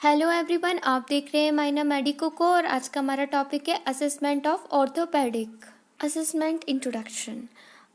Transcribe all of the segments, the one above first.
Hello everyone, आप देख रहे हैं माइना मेडिको को और आज का हमारा टॉपिक है assessment of orthopaedic. Assessment introduction.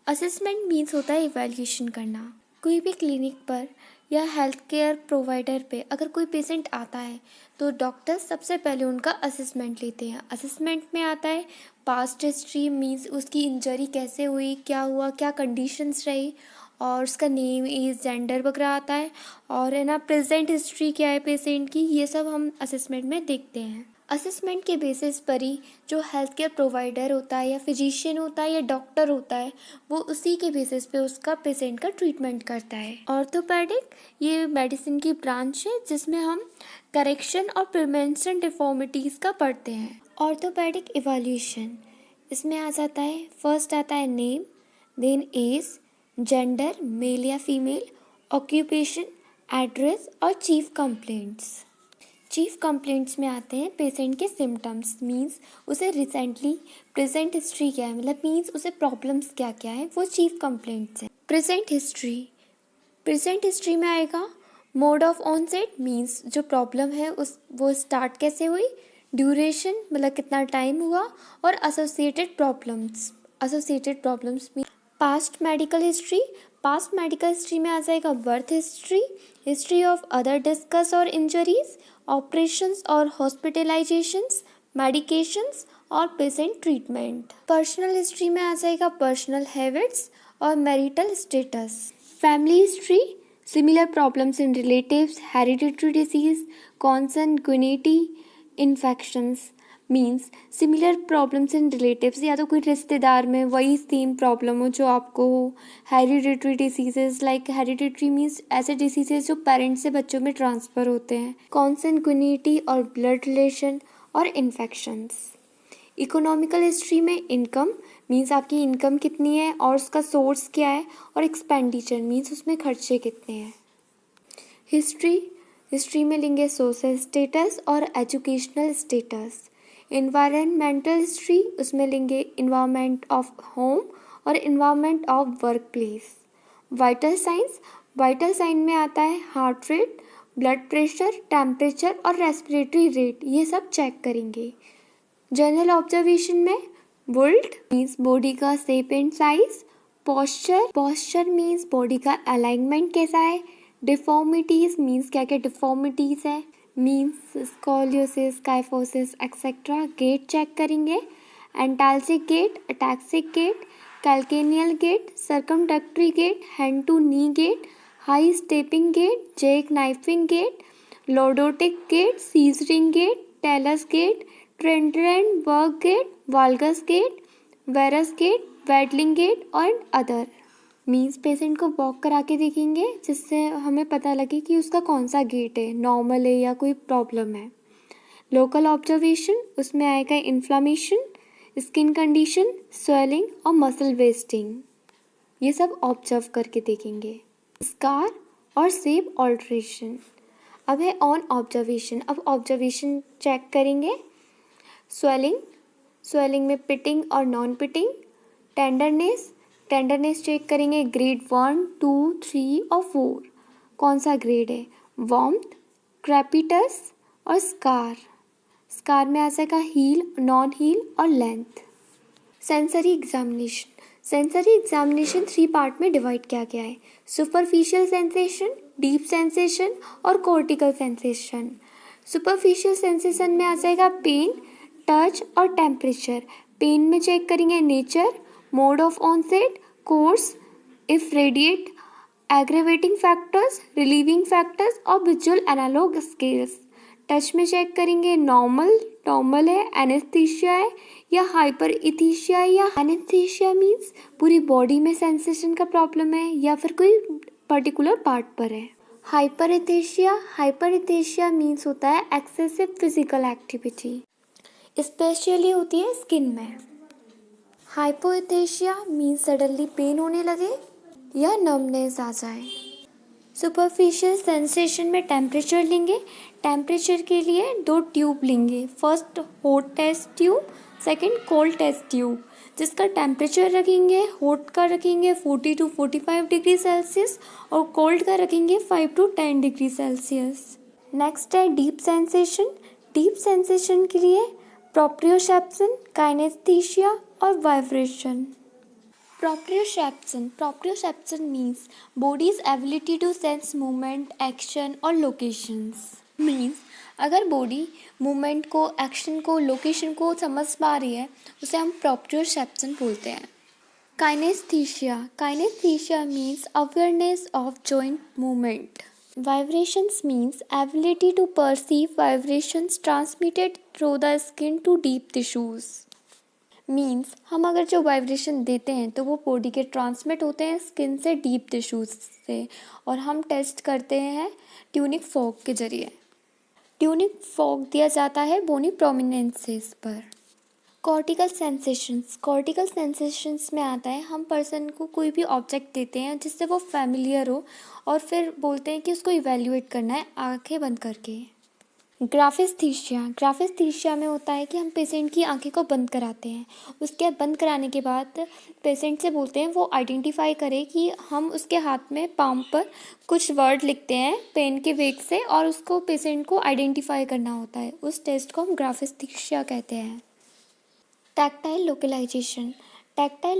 Assessment means होता है इवैल्यूएशन करना। कोई भी क्लिनिक पर या हेल्थ केयर प्रोवाइडर पे अगर कोई पेशेंट आता है तो डॉक्टर सबसे पहले उनका असेसमेंट लेते हैं। असेसमेंट में आता है पास्ट हिस्ट्री, मीन्स उसकी इंजरी कैसे हुई, क्या हुआ, क्या कंडीशंस रही, और उसका नेम, एज, जेंडर वगैरह आता है। और है ना, प्रेजेंट हिस्ट्री क्या है पेशेंट की, ये सब हम असेसमेंट में देखते हैं। असेसमेंट के बेसिस पर ही जो हेल्थ केयर प्रोवाइडर होता है या फिजिशियन होता है या डॉक्टर होता है, वो उसी के बेसिस पे उसका पेशेंट का ट्रीटमेंट करता है। ऑर्थोपेडिक ये मेडिसिन की ब्रांच है जिसमें हम करेक्शन और प्रिवेंशन डिफॉर्मिटीज़ का पढ़ते हैं। ऑर्थोपेडिक इवैल्यूएशन, इसमें आ जाता है, फर्स्ट आता है name, then age, gender male या फीमेल, ऑक्यूपेशन, एड्रेस और चीफ कंप्लेंट्स। चीफ कंप्लेंट्स में आते हैं पेशेंट के सिम्टम्स, मींस उसे रिसेंटली प्रेजेंट हिस्ट्री क्या है, मतलब मींस उसे प्रॉब्लम्स क्या क्या है, वो चीफ कंप्लेंट्स हैं। प्रेजेंट हिस्ट्री में आएगा मोड ऑफ ऑनसेट, मींस जो प्रॉब्लम है वो स्टार्ट कैसे हुई, ड्यूरेशन मतलब कितना टाइम हुआ, और associated problems. Past medical history में आ जाएगा birth history, history of other discuss और इंजरीज, ऑपरेशंस और हॉस्पिटलाइजेशंस, मेडिकेशंस और पेशेंट ट्रीटमेंट। पर्सनल हिस्ट्री में आ जाएगा पर्सनल हैबिट्स और marital status. Family history, similar problems in relatives, hereditary disease, consanguinity, infections, means similar problems in relatives, या तो कोई रिश्तेदार में वही सेम प्रॉब्लम हो जो आपको हो। Hereditary diseases, like hereditary means ऐसे डिसीजेज जो पेरेंट्स से बच्चों में ट्रांसफ़र होते हैं। कॉन्संगुइनिटी और ब्लड रिलेशन और इन्फेक्शंस। इकोनॉमिकल हिस्ट्री में इनकम, मीन्स आपकी इनकम कितनी है और उसका सोर्स क्या है, और एक्सपेंडिचर मीन्स उसमें खर्चे कितने हैं। हिस्ट्री में लेंगे सोशल स्टेटस और एजुकेशनल स्टेटस। इन्वायरमेंटल हिस्ट्री, उसमें लेंगे इन्वायरमेंट ऑफ होम और environment of work place. Vital sign में आता है heart rate, blood pressure, temperature और रेस्पिरेटरी रेट, ये सब चेक करेंगे। जनरल ऑब्जर्वेशन में वुल्ट मीन्स बॉडी का shape and size, posture means body का अलाइनमेंट कैसा है, डिफॉर्मिटीज मीन्स क्या क्या डिफॉर्मिटीज है, means scoliosis, kyphosis etcetera. Gait check करेंगे, antalgic gate, ataxic gait, calcaneal gait, circumductory gait, hand to knee gait, high stepping gait, jack knifing gait, lordotic gait, scissoring gait, talus gait, Trendelenburg gait, valgus gait, varus gait, waddling gait और other. Means patient को walk करा के देखेंगे जिससे हमें पता लगे कि उसका कौन सा गेट है, नॉर्मल है या कोई प्रॉब्लम है। लोकल ऑब्जर्वेशन, उसमें आएगा इन्फ्लामेशन, स्किन कंडीशन, स्वेलिंग और मसल वेस्टिंग, ये सब ऑब्जर्व करके देखेंगे। स्कार और शेप ऑल्ट्रेशन। अब है ऑन ऑब्जर्वेशन, अब ऑब्जर्वेशन चेक करेंगे। स्वेलिंग में पिटिंग और नॉन पिटिंग। टेंडरनेस चेक करेंगे, ग्रेड 1, 2, 3 और 4, कौन सा ग्रेड है। वार्मथ, क्रेपिटस और स्कार में आ जाएगा हील, नॉन हील और लेंथ। सेंसरी एग्जामिनेशन 3 पार्ट में डिवाइड किया गया है, सुपरफिशियल सेंसेशन, डीप सेंसेशन और कॉर्टिकल सेंसेशन। सुपरफिशियल सेंसेशन में आ जाएगा पेन, टच और टेम्परेचर। पेन में चेक करेंगे nature, mode of onset, course, if radiate, aggravating factors, relieving factors और विजुअल एनालॉग स्केल्स। टच में चेक करेंगे नॉर्मल है, एनेस्थीसिया है या हाइपर इथीसिया, या एनेस्थीसिया मीन्स पूरी बॉडी में सेंसेशन का प्रॉब्लम है या फिर कोई पर्टिकुलर पार्ट पर है। हाइपर इथीसिया मीन्स होता है एक्सेसिव फिजिकल एक्टिविटी, स्पेशली होती है स्किन में। हाइपोइथेशिया मीन्स सडनली पेन होने लगे या नमनेस आ जाए। सुपरफिशियल सेंसेशन में टेम्परेचर लेंगे, टेम्परेचर के लिए 2 ट्यूब लेंगे, first hot test tube, second cold test tube, जिसका टेम्परेचर रखेंगे, हॉट का रखेंगे 40 to 45 डिग्री सेल्सियस और कोल्ड का रखेंगे 5 to 10 डिग्री सेल्सियस। नेक्स्ट है डीप सेंसेशन। डीप सेंसेशन के लिए प्रोप्रियोसेप्शन, काइनेस्थीसिया और vibration. Proprioception means body's ability to sense movement, action और locations. Means अगर बॉडी मूवमेंट को, एक्शन को, लोकेशन को समझ पा रही है उसे हम प्रोप्रियोसेप्शन बोलते हैं. काइनेस्थीसिया means awareness of joint movement. Vibrations means ability to perceive vibrations transmitted through the skin to deep tissues. Means हम अगर जो वाइब्रेशन देते हैं तो वो बॉडी के ट्रांसमिट होते हैं स्किन से डीप टिश्यूज से, और हम टेस्ट करते हैं ट्यूनिक फॉग के जरिए. ट्यूनिक फॉग दिया जाता है बोनी प्रोमिनेंसेस पर. कॉर्टिकल सेंसेशंस में आता है हम पर्सन को कोई भी ऑब्जेक्ट देते हैं जिससे वो फैमिलियर हो और फिर बोलते हैं कि उसको इवेल्युएट करना है आंखें बंद करके. ग्राफिस्थीसिया में होता है कि हम पेशेंट की आंखें को बंद कराते हैं. उसके बंद कराने के बाद पेशेंट से बोलते हैं वो आइडेंटिफाई करे कि हम उसके हाथ में पाम पर कुछ वर्ड लिखते हैं पेन के वेग से, और उसको पेशेंट को आइडेंटिफाई करना होता है. उस टेस्ट को हम ग्राफिस्थीसिया कहते हैं. टैक्टाइल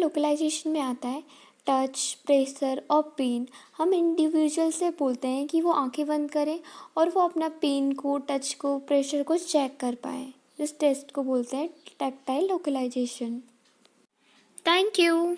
लोकलाइजेशन में आता है टच, प्रेशर और पेन. हम इंडिविजुअल से बोलते हैं कि वो आंखें बंद करें और वो अपना पेन को, टच को, प्रेशर को चेक कर पाएँ. इस टेस्ट को बोलते हैं टैक्टाइल लोकलाइजेशन. Thank you.